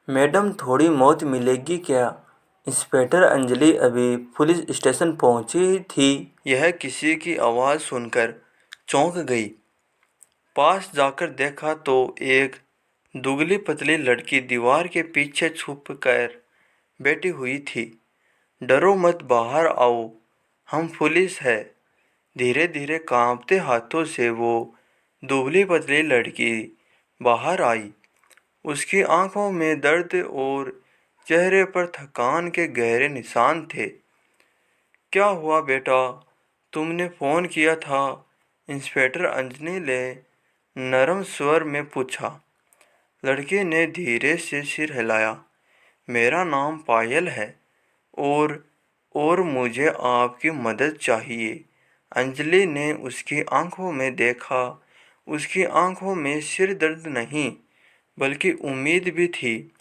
Madam थोड़ी मौत मिलेगी क्या? इंस्पेक्टर अंजलि अभी पुलिस स्टेशन पहुंची थी। यह किसी की आवाज़ सुनकर चौंक गई। पास जाकर देखा तो एक दुबली पतली लड़की दीवार के पीछे छुप कर बैठी हुई थी। डरो मत, बाहर आओ, हम पुलिस है। धीरे धीरे कांपते हाथों से वो दुबली पतली लड़की बाहर आई। उसकी आंखों में दर्द और चेहरे पर थकान के गहरे निशान थे। क्या हुआ बेटा, तुमने फ़ोन किया था? इंस्पेक्टर अंजलि ने नरम स्वर में पूछा। लड़के ने धीरे से सिर हिलाया। मेरा नाम पायल है और मुझे आपकी मदद चाहिए। अंजलि ने उसकी आंखों में देखा। उसकी आंखों में सिर दर्द नहीं बल्कि उम्मीद भी थी।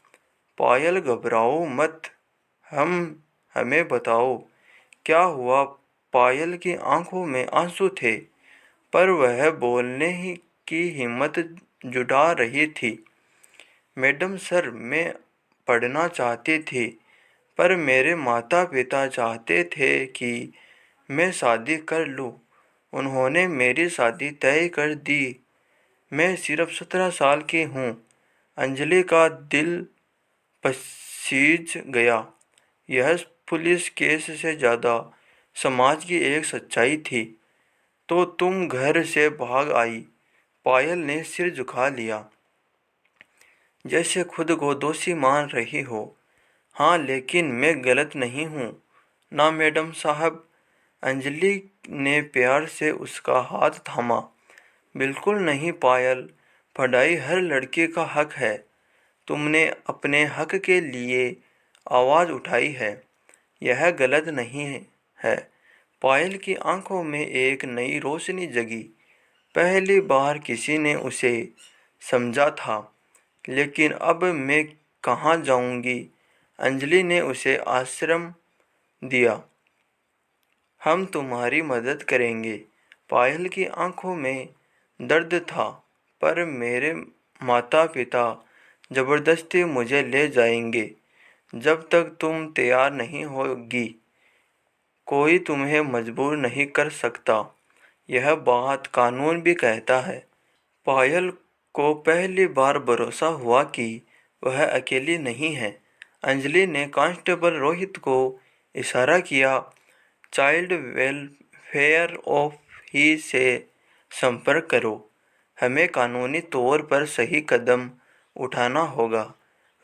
पायल, घबराओ मत, हमें बताओ क्या हुआ। पायल की आंखों में आंसू थे पर वह बोलने ही की हिम्मत जुटा रही थी। मैडम सर, मैं पढ़ना चाहती थी पर मेरे माता पिता चाहते थे कि मैं शादी कर लूं। उन्होंने मेरी शादी तय कर दी। मैं सिर्फ 17 साल की हूँ। अंजलि का दिल पसीज गया। यह पुलिस केस से ज़्यादा समाज की एक सच्चाई थी। तो तुम घर से भाग आई? पायल ने सिर झुका लिया जैसे खुद को दोषी मान रही हो। हाँ, लेकिन मैं गलत नहीं हूँ ना मैडम साहब। अंजलि ने प्यार से उसका हाथ थामा। बिल्कुल नहीं पायल, पढ़ाई हर लड़के का हक है। तुमने अपने हक के लिए आवाज़ उठाई है, यह गलत नहीं है। पायल की आंखों में एक नई रोशनी जगी। पहली बार किसी ने उसे समझा था। लेकिन अब मैं कहाँ जाऊंगी? अंजलि ने उसे आश्रम दिया। हम तुम्हारी मदद करेंगे। पायल की आंखों में दर्द था। पर मेरे माता पिता जबरदस्ती मुझे ले जाएंगे जब तक तुम तैयार नहीं होगी। कोई तुम्हें मजबूर नहीं कर सकता, यह बात कानून भी कहता है। पायल को पहली बार भरोसा हुआ कि वह अकेली नहीं है। अंजलि ने कांस्टेबल रोहित को इशारा किया। चाइल्ड वेलफेयर ऑफ ही से संपर्क करो। हमें कानूनी तौर पर सही कदम उठाना होगा।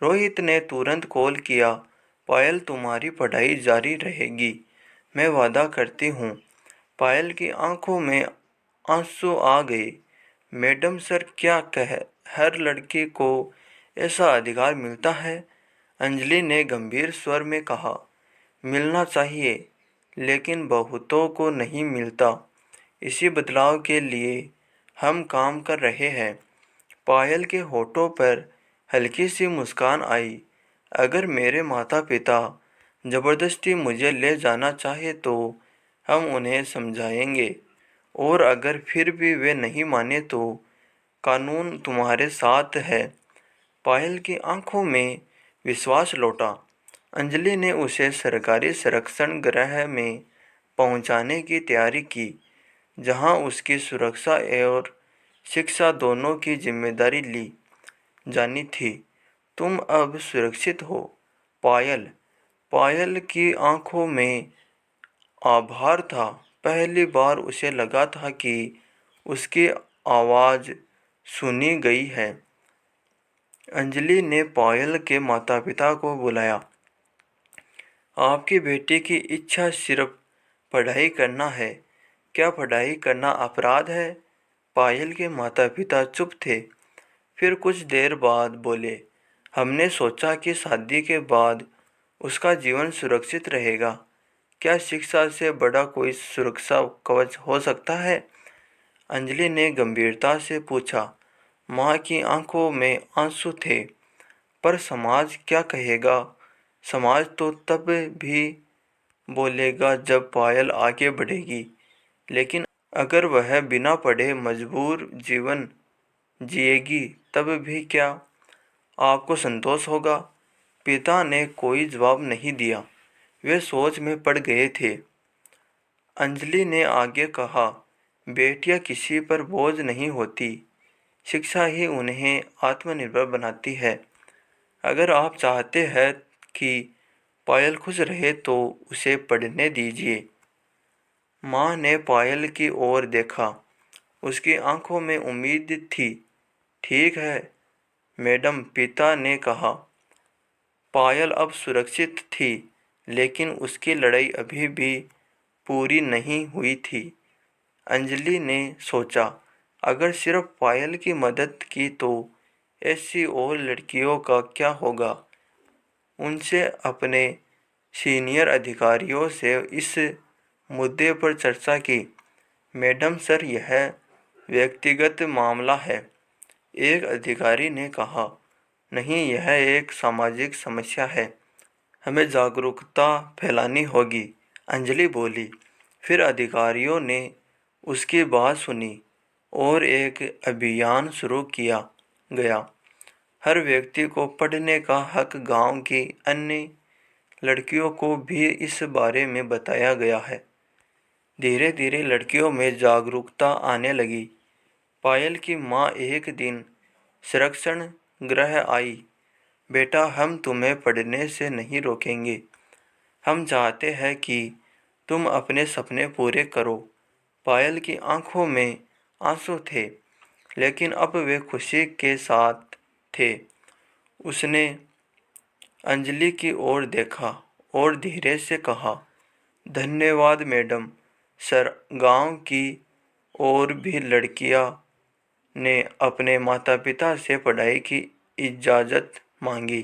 रोहित ने तुरंत कॉल किया। पायल, तुम्हारी पढ़ाई जारी रहेगी, मैं वादा करती हूँ। पायल की आंखों में आंसू आ गए। मैडम सर, क्या कह हर लड़के को ऐसा अधिकार मिलता है? अंजलि ने गंभीर स्वर में कहा। मिलना चाहिए, लेकिन बहुतों को नहीं मिलता। इसी बदलाव के लिए हम काम कर रहे हैं। पायल के होठों पर हल्की सी मुस्कान आई। अगर मेरे माता पिता ज़बरदस्ती मुझे ले जाना चाहे तो हम उन्हें समझाएंगे, और अगर फिर भी वे नहीं माने तो कानून तुम्हारे साथ है। पायल की आंखों में विश्वास लौटा। अंजलि ने उसे सरकारी संरक्षण गृह में पहुंचाने की तैयारी की, जहां उसकी सुरक्षा और शिक्षा दोनों की जिम्मेदारी ली जानी थी। तुम अब सुरक्षित हो, पायल। पायल की आंखों में आभार था। पहली बार उसे लगा था कि उसकी आवाज़ सुनी गई है। अंजलि ने पायल के माता-पिता को बुलाया। आपकी बेटी की इच्छा सिर्फ पढ़ाई करना है। क्या पढ़ाई करना अपराध है? पायल के माता-पिता चुप थे। फिर कुछ देर बाद बोले, हमने सोचा कि शादी के बाद उसका जीवन सुरक्षित रहेगा। क्या शिक्षा से बड़ा कोई सुरक्षा कवच हो सकता है? अंजलि ने गंभीरता से पूछा। माँ की आंखों में आंसू थे। पर समाज क्या कहेगा? समाज तो तब भी बोलेगा जब पायल आगे बढ़ेगी। लेकिन अगर वह बिना पढ़े मजबूर जीवन जिएगी तब भी क्या? आपको संतोष होगा। पिता ने कोई जवाब नहीं दिया, वे सोच में पड़ गए थे। अंजलि ने आगे कहा, बेटियां किसी पर बोझ नहीं होती, शिक्षा ही उन्हें आत्मनिर्भर बनाती है। अगर आप चाहते हैं कि पायल खुश रहे तो उसे पढ़ने दीजिए। माँ ने पायल की ओर देखा, उसकी आंखों में उम्मीद थी। ठीक है मैडम, पिता ने कहा। पायल अब सुरक्षित थी, लेकिन उसकी लड़ाई अभी भी पूरी नहीं हुई थी। अंजलि ने सोचा, अगर सिर्फ पायल की मदद की तो ऐसी और लड़कियों का क्या होगा। उनसे अपने सीनियर अधिकारियों से इस मुद्दे पर चर्चा की। मैडम सर, यह व्यक्तिगत मामला है, एक अधिकारी ने कहा। नहीं, यह एक सामाजिक समस्या है, हमें जागरूकता फैलानी होगी, अंजलि बोली। फिर अधिकारियों ने उसकी बात सुनी और एक अभियान शुरू किया गया। हर व्यक्ति को पढ़ने का हक। गांव की अन्य लड़कियों को भी इस बारे में बताया गया है। धीरे धीरे लड़कियों में जागरूकता आने लगी। पायल की माँ एक दिन संरक्षण गृह आई। बेटा, हम तुम्हें पढ़ने से नहीं रोकेंगे, हम चाहते हैं कि तुम अपने सपने पूरे करो। पायल की आंखों में आंसू थे, लेकिन अब वे खुशी के साथ थे। उसने अंजलि की ओर देखा और धीरे से कहा, धन्यवाद मैडम सर। गांव की और भी लड़कियां ने अपने माता पिता से पढ़ाई की इजाज़त मांगी।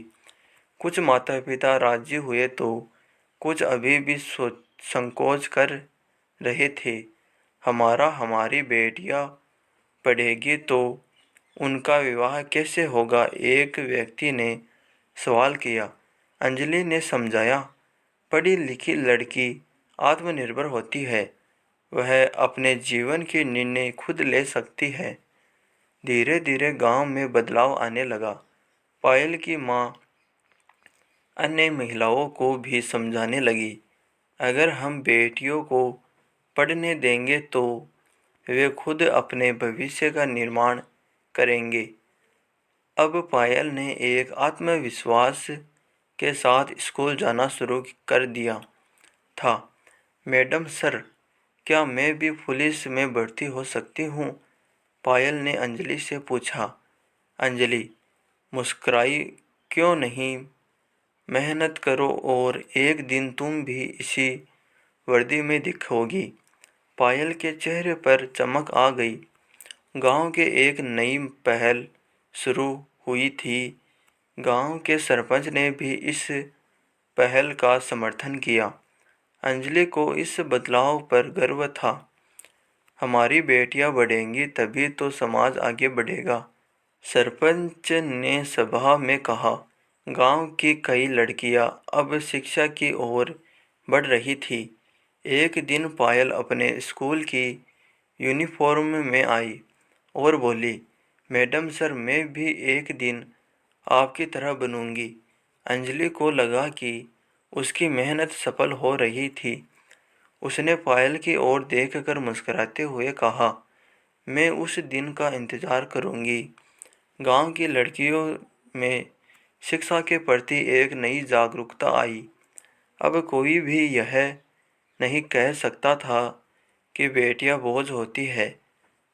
कुछ माता पिता राजी हुए तो कुछ अभी भी संकोच कर रहे थे। हमारी बेटियां पढ़ेगी तो उनका विवाह कैसे होगा, एक व्यक्ति ने सवाल किया। अंजलि ने समझाया, पढ़ी लिखी लड़की आत्मनिर्भर होती है, वह अपने जीवन के निर्णय खुद ले सकती है। धीरे धीरे गांव में बदलाव आने लगा। पायल की माँ अन्य महिलाओं को भी समझाने लगी, अगर हम बेटियों को पढ़ने देंगे तो वे खुद अपने भविष्य का निर्माण करेंगे। अब पायल ने एक आत्मविश्वास के साथ स्कूल जाना शुरू कर दिया था। मैडम सर, क्या मैं भी पुलिस में भर्ती हो सकती हूँ? पायल ने अंजलि से पूछा। अंजलि मुस्कुराई, क्यों नहीं, मेहनत करो और एक दिन तुम भी इसी वर्दी में दिखोगी। पायल के चेहरे पर चमक आ गई। गांव के एक नई पहल शुरू हुई थी। गांव के सरपंच ने भी इस पहल का समर्थन किया। अंजलि को इस बदलाव पर गर्व था। हमारी बेटियां बढ़ेंगी तभी तो समाज आगे बढ़ेगा, सरपंच ने सभा में कहा। गांव की कई लड़कियां अब शिक्षा की ओर बढ़ रही थी। एक दिन पायल अपने स्कूल की यूनिफॉर्म में आई और बोली, मैडम सर, मैं भी एक दिन आपकी तरह बनूंगी। अंजलि को लगा कि उसकी मेहनत सफल हो रही थी। उसने पायल की ओर देखकर मुस्कुराते हुए कहा, मैं उस दिन का इंतज़ार करूंगी। गांव की लड़कियों में शिक्षा के प्रति एक नई जागरूकता आई। अब कोई भी यह नहीं कह सकता था कि बेटियां बोझ होती है।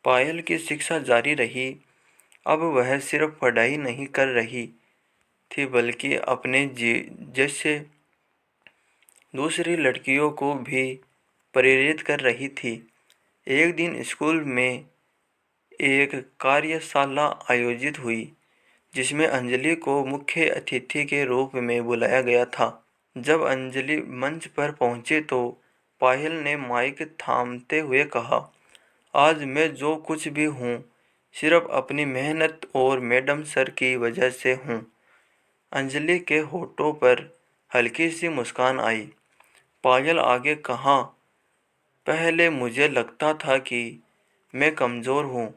पायल की शिक्षा जारी रही। अब वह सिर्फ पढ़ाई नहीं कर रही थी, बल्कि अपने जैसे दूसरी लड़कियों को भी प्रेरित कर रही थी। एक दिन स्कूल में एक कार्यशाला आयोजित हुई, जिसमें अंजलि को मुख्य अतिथि के रूप में बुलाया गया था। जब अंजलि मंच पर पहुंची तो पायल ने माइक थामते हुए कहा, आज मैं जो कुछ भी हूँ सिर्फ अपनी मेहनत और मैडम सर की वजह से हूँ। अंजलि के होठों पर हल्की सी मुस्कान आई। पायल आगे कहा, पहले मुझे लगता था कि मैं कमज़ोर हूँ,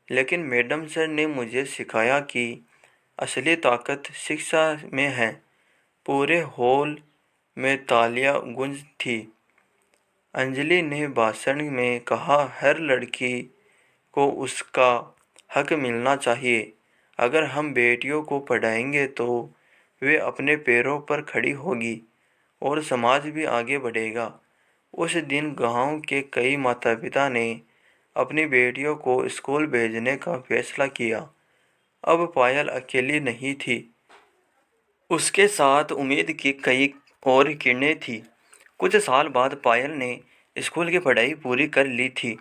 लेकिन मैडम सर ने मुझे सिखाया कि असली ताकत शिक्षा में है। पूरे हॉल में तालियां गूंज थी। अंजलि ने भाषण में कहा, हर लड़की को उसका हक मिलना चाहिए। अगर हम बेटियों को पढ़ाएंगे तो वे अपने पैरों पर खड़ी होगी और समाज भी आगे बढ़ेगा। उस दिन गांव के कई माता पिता ने अपनी बेटियों को स्कूल भेजने का फैसला किया। अब पायल अकेली नहीं थी, उसके साथ उम्मीद की कई और किरणें थी। कुछ साल बाद पायल ने स्कूल की पढ़ाई पूरी कर ली थी।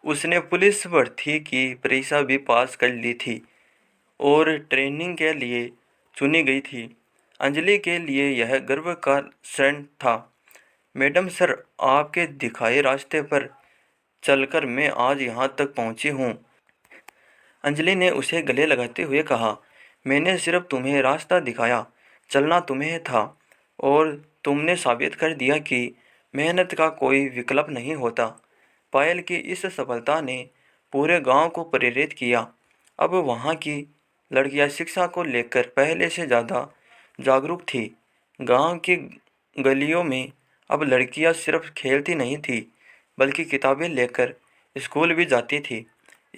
उसने पुलिस भर्ती की परीक्षा भी पास कर ली थी और ट्रेनिंग के लिए चुनी गई थी। अंजलि के लिए यह गर्व का क्षण था। मैडम सर, आपके दिखाए रास्ते पर चलकर मैं आज यहाँ तक पहुँची हूँ। अंजलि ने उसे गले लगाते हुए कहा, मैंने सिर्फ तुम्हें रास्ता दिखाया, चलना तुम्हें था और तुमने साबित कर दिया कि मेहनत का कोई विकल्प नहीं होता। पायल की इस सफलता ने पूरे गांव को प्रेरित किया। अब वहां की लड़कियां शिक्षा को लेकर पहले से ज़्यादा जागरूक थी। गांव की गलियों में अब लड़कियां सिर्फ खेलती नहीं थी, बल्कि किताबें लेकर स्कूल भी जाती थी।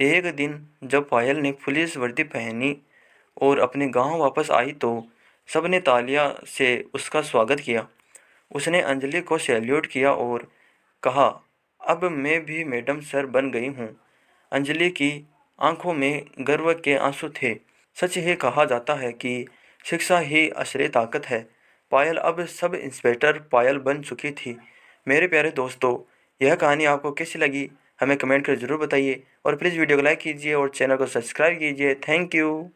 एक दिन जब पायल ने पुलिस वर्दी पहनी और अपने गांव वापस आई तो सबने तालियां से उसका स्वागत किया। उसने अंजलि को सैल्यूट किया और कहा, अब मैं भी मैडम सर बन गई हूँ। अंजलि की आंखों में गर्व के आंसू थे। सच ही कहा जाता है कि शिक्षा ही असली ताकत है। पायल अब सब इंस्पेक्टर पायल बन चुकी थी। मेरे प्यारे दोस्तों, यह कहानी आपको कैसी लगी हमें कमेंट कर ज़रूर बताइए और प्लीज़ वीडियो को लाइक कीजिए और चैनल को सब्सक्राइब कीजिए। Thank you.